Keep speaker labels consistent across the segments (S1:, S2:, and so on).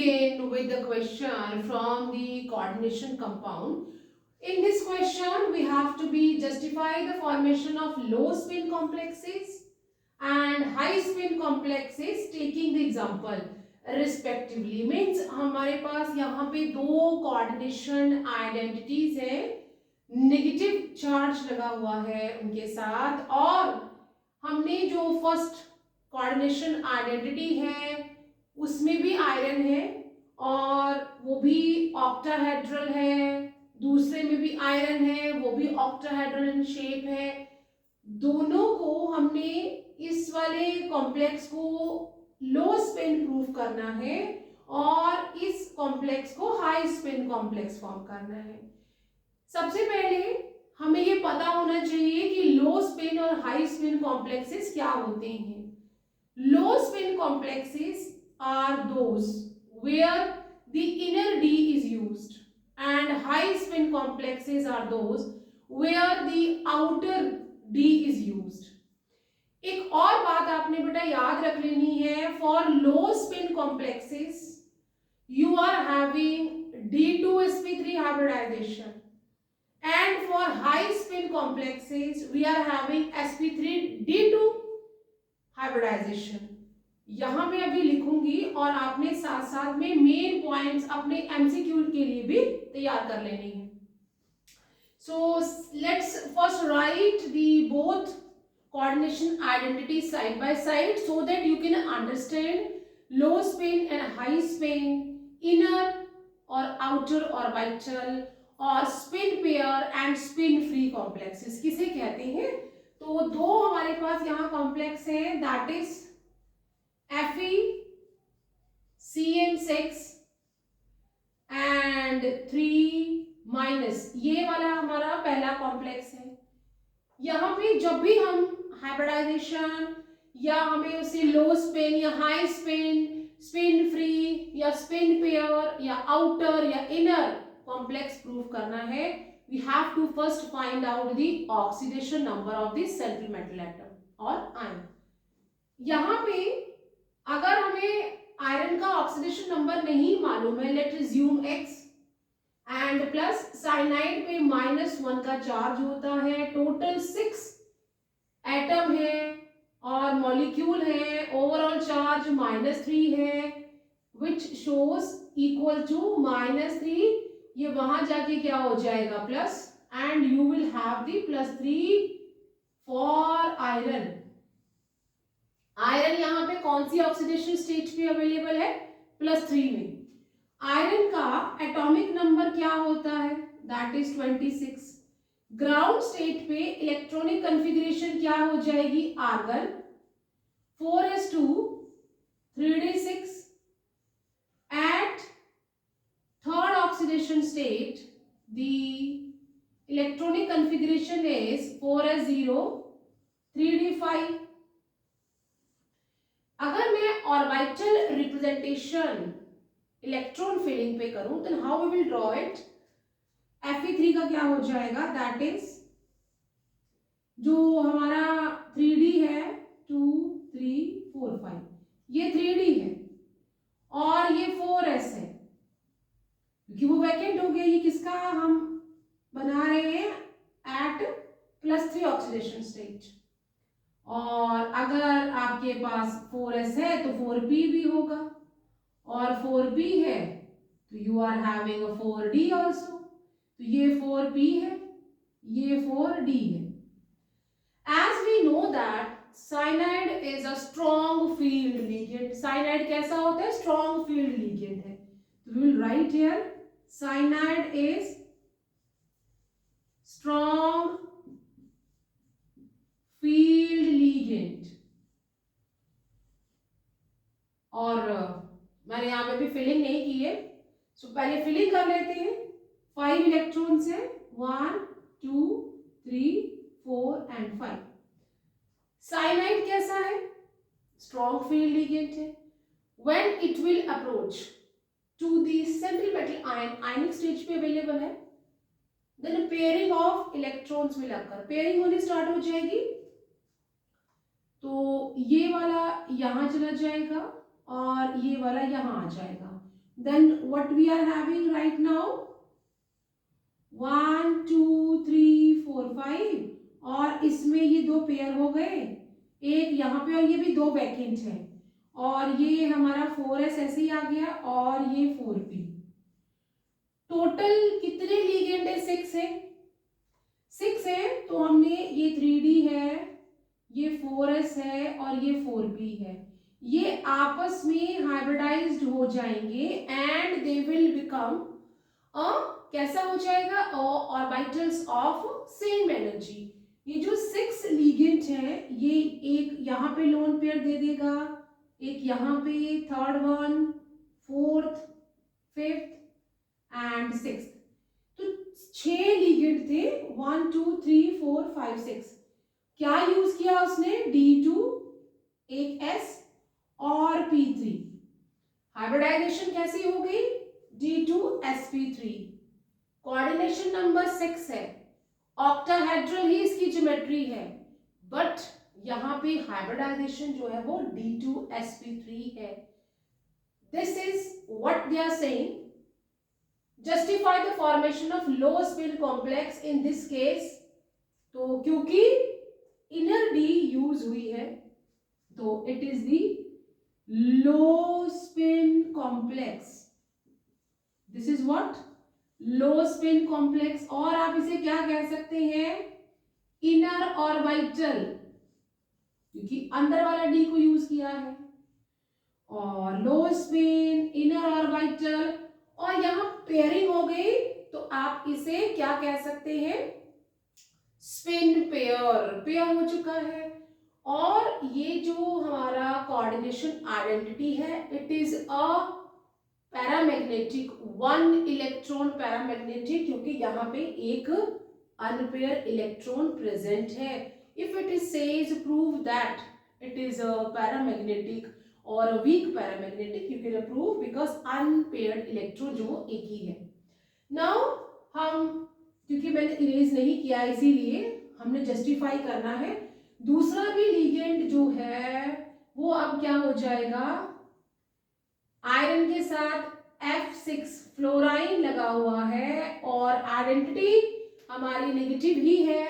S1: begin with the question from the coordination compound. In this question, we have to be justify the formation of low spin complexes and high spin complexes taking the example respectively. Means हमारे पास यहाँ पे दो coordination identities है, negative charge लगा हुआ है उनके साथ, और हमने जो फर्स्ट कोऑर्डिनेशन आइडेंटिटी है उसमें भी आयरन है और वो भी ऑक्टाहेड्रल है, दूसरे में भी आयरन है वो भी ऑक्टाहेड्रल इन शेप है। दोनों को हमने इस वाले कॉम्प्लेक्स को लो स्पिन प्रूफ करना है और इस कॉम्प्लेक्स को हाई स्पिन कॉम्प्लेक्स फॉर्म करना है। सबसे पहले हमें ये पता होना चाहिए कि लो स्पिन और हाई स्पिन कॉम्प्लेक्सेस क्या होते हैं। लो spin complexes are those where the inner D is used and high spin complexes are those where the outer D is used। एक और बात आपने बेटा याद रख लेनी है, for low spin complexes you are having D2sp3 hybridization and for high spin complexes we are having sp3d2 hybridization। यहां मैं अभी लिखूंगी और आपने साथ साथ में मेन पॉइंट्स अपने एमसीक्यू के लिए भी तैयार कर लेने हैं। So let's first right the both coordination identity side by side so that you can understand low spin and high spin, inner और आउटर ऑर्बिटल और spin pair and spin free complexes किसे कहते हैं। तो दो हमारे पास यहाँ कॉम्प्लेक्स हैं, दैट इज FeCN6 and 3- ये वाला हमारा पहला कॉम्प्लेक्स है। यहाँ पे जब भी हम हाइब्रिडाइजेशन या हमें उसे लो स्पिन या हाई स्पिन, स्पिन फ्री या स्पिन पेयर या आउटर या इनर कॉम्प्लेक्स प्रूव करना है, we have to first find out the oxidation number of the central metal atom और आयन। यहाँ पे अगर हमें आयरन का ऑक्सीडेशन नंबर नहीं मालूम है, late assume x and plus cyanide पे -1 का चार्ज होता है, टोटल 6 एटम है और मॉलिक्यूल है, ओवरऑल चार्ज -3 है विच शोज इक्वल टू -3। ये वहां जाके क्या हो जाएगा plus, and you will have the +3 for iron. Iron यहाँ पे कौन सी ऑक्सीडेशन स्टेट पे अवेलेबल है, +3 में। आयरन का एटॉमिक नंबर क्या होता है, दैट इज 26। ग्राउंड स्टेट पे इलेक्ट्रॉनिक कॉन्फ़िगरेशन क्या हो जाएगी, argon 4s2 3d6। At third oxidation state the electronic configuration is 4s0 3d5। अगर मैं ऑर्बिटल रिप्रेजेंटेशन इलेक्ट्रॉन फिलिंग पे करूं तो how we will draw it. Fe3 का क्या हो जाएगा, दैट इज जो हमारा 3d है 2 3 4 5, ये 3d है और ये 4s है क्योंकि वो वैकेंट हो गया। ये किसका हम बना रहे हैं, एट +3 ऑक्सीडेशन स्टेट। और अगर आपके पास 4s है तो 4p भी होगा और 4p है तो you are having a 4d also. तो ये 4p है, ये 4d है। As we know that cyanide is a strong field ligand. Cyanide कैसा होता है, स्ट्रॉन्ग फील्ड लिगेंड है। तो we will write here cyanide is strong field ligand. और मैंने यहाँ पे भी फिलिंग नहीं की है, सो पहले फिलिंग कर लेते हैं। 5 इलेक्ट्रॉन्स है, 1 2 3 4 एंड 5। साइनाइड कैसा है, स्ट्रॉन्ग फील्ड लिगेंड है। When it will approach to the central metal ion, ionic stage पे अवेलेबल है, then pairing of electrons will occur. Pairing होनी स्टार्ट हो जाएगी तो ये वाला यहाँ चला जाएगा और ये वाला यहाँ आ जाएगा। then what we are having right now 1 2 3 4 5 और इसमें ये दो पेयर हो गए, एक यहाँ पे और ये भी दो वैकेंट है और ये हमारा 4s ऐसे ही आ गया और ये 4p। टोटल कितने लिगेंड है? 6 है। 6 है तो हमने ये 3d है, ये 4s है और ये 4p है, ये आपस में हाइब्रिडाइज्ड हो जाएंगे and they will become a कैसा हो जाएगा ऑर्बिटल्स ऑफ सेम एनर्जी। ये जो 6 लिगेंड है ये एक यहाँ पे लोन पेयर दे देगा, एक यहाँ पे, third one, fourth, fifth and sixth. तो 6 लिगेंड थे, 1 2 3 4 5 6। क्या यूज किया उसने? D2 एक S और P3। हाइब्रिडाइजेशन कैसी हो गई? D2sp3। कोऑर्डिनेशन नंबर 6 है, ऑक्टाहेड्रल ही इसकी ज्योमेट्री है, बट यहाँ पे हाइब्रिडाइजेशन जो है वो D2sp3 है। This is what they are saying, justify the formation of low spin complex in this case। तो क्योंकि इनर D यूज हुई है तो it is the low spin complex. This is what? Low spin complex. और आप इसे क्या कह सकते हैं? इनर ऑर्बिटल, क्योंकि अंदर वाला डी को यूज किया है। और लो स्पिन, इनर ऑर्बिटल, और यहां पेयरिंग हो गई तो आप इसे क्या कह सकते हैं? Spin pair. पेयर हो चुका है। और ये जो हमारा कोऑर्डिनेशन आइडेंटिटी है it is a paramagnetic, 1 electron paramagnetic, क्योंकि यहाँ पे एक अनपेयर इलेक्ट्रॉन प्रेजेंट है। If it is says prove that it is a paramagnetic और a weak paramagnetic, you can prove because unpaired electron जो एक ही है। नाउ हम, क्योंकि मैंने इरेज नहीं किया इसीलिए हमने जस्टिफाई करना है। दूसरा भी लिगेंड जो है वो अब क्या हो जाएगा? आयरन के साथ F6 फ्लोराइन लगा हुआ है और आइडेंटिटी हमारी नेगेटिव ही है,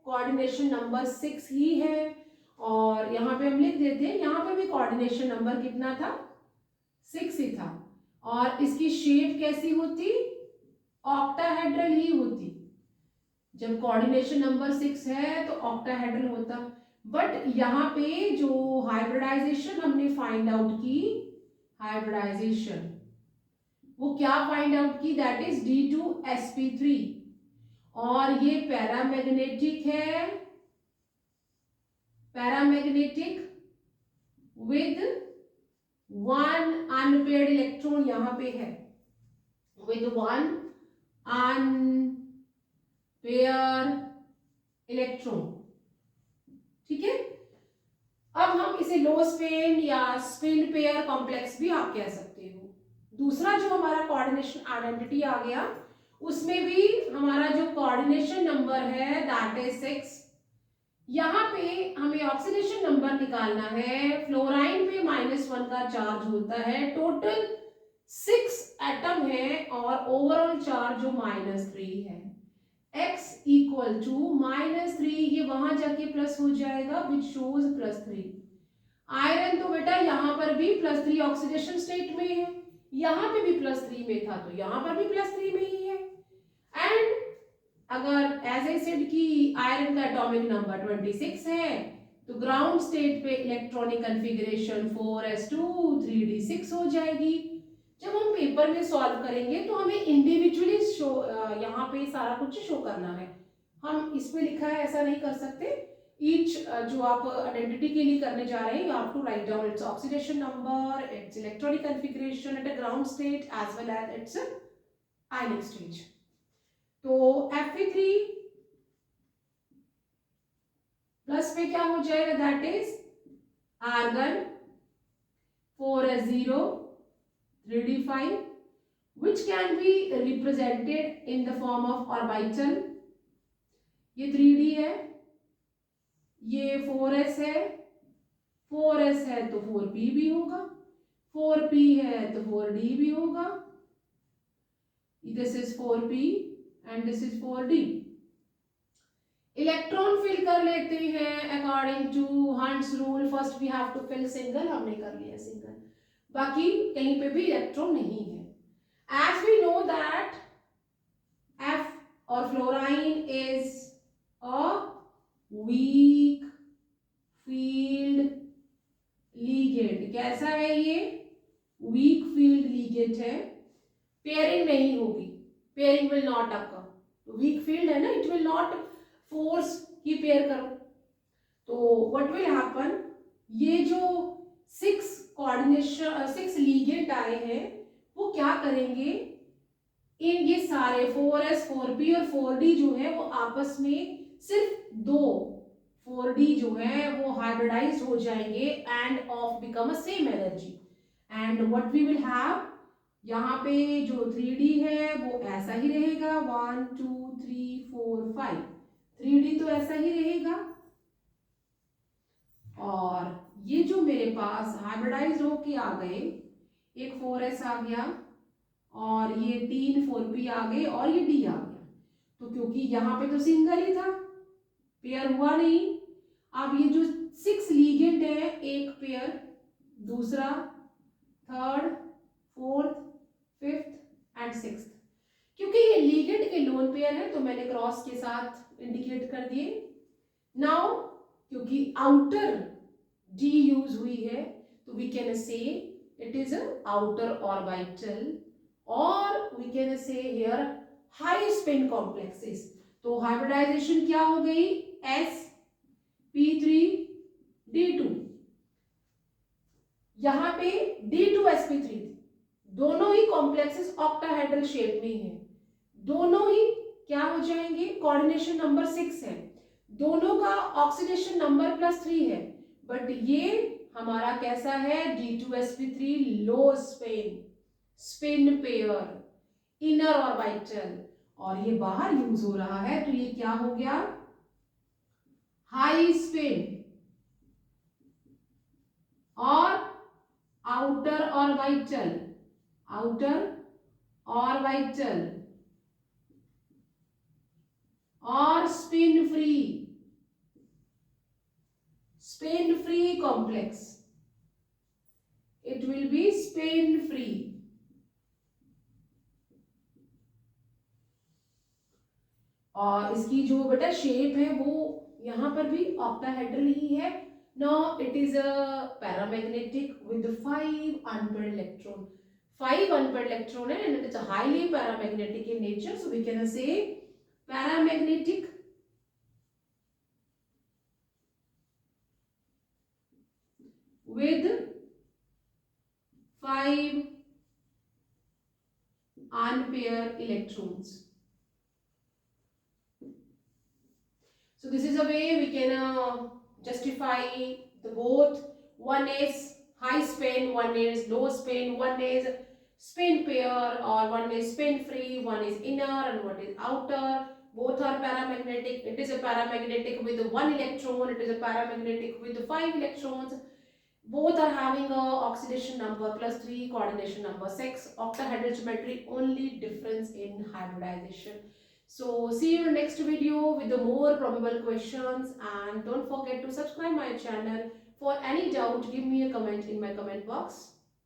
S1: कोऑर्डिनेशन नंबर 6 ही है। और यहाँ पे हम लिख देते हैं, यहाँ पे भी कोऑर्डिनेशन नंबर कितना था? 6 ही था। और इसकी शेप कैसी होती? ऑक्टाहेड्रल ही होती। जब कोऑर्डिनेशन नंबर 6 है तो ऑक्टाहेड्रल होता। बट यहाँ पे जो हाइब्रिडाइजेशन हमने फाइंड आउट की, हाइब्रिडाइजेशन वो क्या फाइंड आउट की? That is D2sp3। और ये पैरामैग्नेटिक है, पैरामैग्नेटिक विद 1 अनपेयर्ड इलेक्ट्रॉन यहाँ पे है, विद 1 अनपेयर इलेक्ट्रॉन। ठीक है। अब हम इसे लो स्पिन या स्पिन पेयर कॉम्प्लेक्स भी आप कह सकते हो। दूसरा जो हमारा कोऑर्डिनेशन आइडेंटिटी आ गया उसमें भी हमारा जो कोऑर्डिनेशन नंबर है दैट इज 6। यहाँ पे हमें ऑक्सीडेशन नंबर निकालना है। फ्लोराइन पे -1 का चार्ज होता है, टोटल 6 एटम है और ओवरऑल चार्ज जो -3 है। x इक्वल टू -3, ये वहां जाके प्लस हो जाएगा विच शोज +3। आयरन तो बेटा यहाँ पर भी +3 ऑक्सीडेशन स्टेट में है, यहाँ पे भी +3 में था तो यहाँ पर भी +3 में ही है। एंड अगर एज ए सेड कि आयरन का एटॉमिक नंबर 26 है तो ग्राउंड स्टेट पे इलेक्ट्रॉनिक कन्फिगरेशन 4s2 3d6 हो जाएगी। जब हम पेपर में सॉल्व करेंगे तो हमें इंडिविजुअली शो यहाँ पे सारा कुछ शो करना है। हम इसमें लिखा है ऐसा नहीं कर सकते। ईच जो आप आइडेंटिटी के लिए करने जा रहे हैं you have to write down its oxidation number, its electronic configuration at a ground state as well as its ionic stage. तो Fe3 प्लस पे क्या हो जाएगा? That is argon 4s0 3d5 which can be represented in the form of orbital। ये 3d है, ये 4s है, 4s है तो 4p भी होगा। 4p है तो 4d भी होगा. This is 4p and this is 4d. Electron fill कर लेते हैं according to Hund's rule. First we have to fill single, हमने कर लिया सिंगल, बाकी कहीं पे भी इलेक्ट्रॉन नहीं है. As we know that F और fluorine is a weak field ligand. कैसा है ये? वीक फील्ड लीगेंड है. पेयरिंग नहीं होगी, pairing will not occur. Weak field है ना, इट विल नॉट फोर्स की पेयर करो. तो व्हाट विल हैपन, ये जो 6 लीगेंड आए हैं वो क्या करेंगे, इन ये सारे 4s 4p और 4d जो है वो आपस में सिर्फ 4d जो है वो हाइब्रिडाइज हो जाएंगे and of become a same energy. And what we will have, यहाँ पे जो 3d है वो ऐसा ही रहेगा. 1 2 3 4 5, 3d तो ऐसा ही रहेगा. और ये जो मेरे पास हाइब्रिडाइज होके आ गए, एक 4s आ गया और ये 3 4p आ गए और ये d आ गया. तो क्योंकि यहाँ पे तो सिंगल ही था, पेयर हुआ नहीं. अब ये जो 6 लीगेंड है, एक पेयर, दूसरा, third, fourth, fifth and sixth. क्योंकि ये लीगेंड के लोन पेयर है तो मैंने क्रॉस के साथ इंडिकेट कर दिए. नाउ क्योंकि आउटर d यूज हुई है तो we can say it is a outer orbital, और we can say here high spin complexes. तो हाइब्रिडाइजेशन क्या हो गई, sp3d2. यहाँ पे d2sp3, दोनों ही कॉम्प्लेक्सेस ऑक्टाहेड्रल शेप में हैं. दोनों ही क्या हो जाएंगे, कोऑर्डिनेशन नंबर 6 है, दोनों का ऑक्सीडेशन नंबर +3 है. बट ये हमारा कैसा है, d2sp3 लो स्पिन पेयर, इनर ऑर्बिटल, और ये बाहर यूज हो रहा है तो ये क्या हो गया, हाई स्पिन और आउटर ऑर्बिटल और spin free complex. It will be spin free. और इसकी जो बेटा शेप है वो यहाँ पर भी ऑक्टाहेड्रल ही है. Now it is a paramagnetic with 5 unpaired electron. 5 unpaired electron and it is a highly paramagnetic in nature. So we can say paramagnetic with 5 unpaired electrons. So this is a way we can justify the both. One is high spin, one is low spin, one is spin pair, or one is spin free, one is inner and one is outer. Both are paramagnetic. It is a paramagnetic with 1 electron, it is a paramagnetic with 5 electrons. Both are having a oxidation number +3, coordination number 6, octahedral geometry, only difference in hybridization. So see you in next video with the more probable questions, and don't forget to subscribe my channel. For any doubt, give me a comment in my comment box.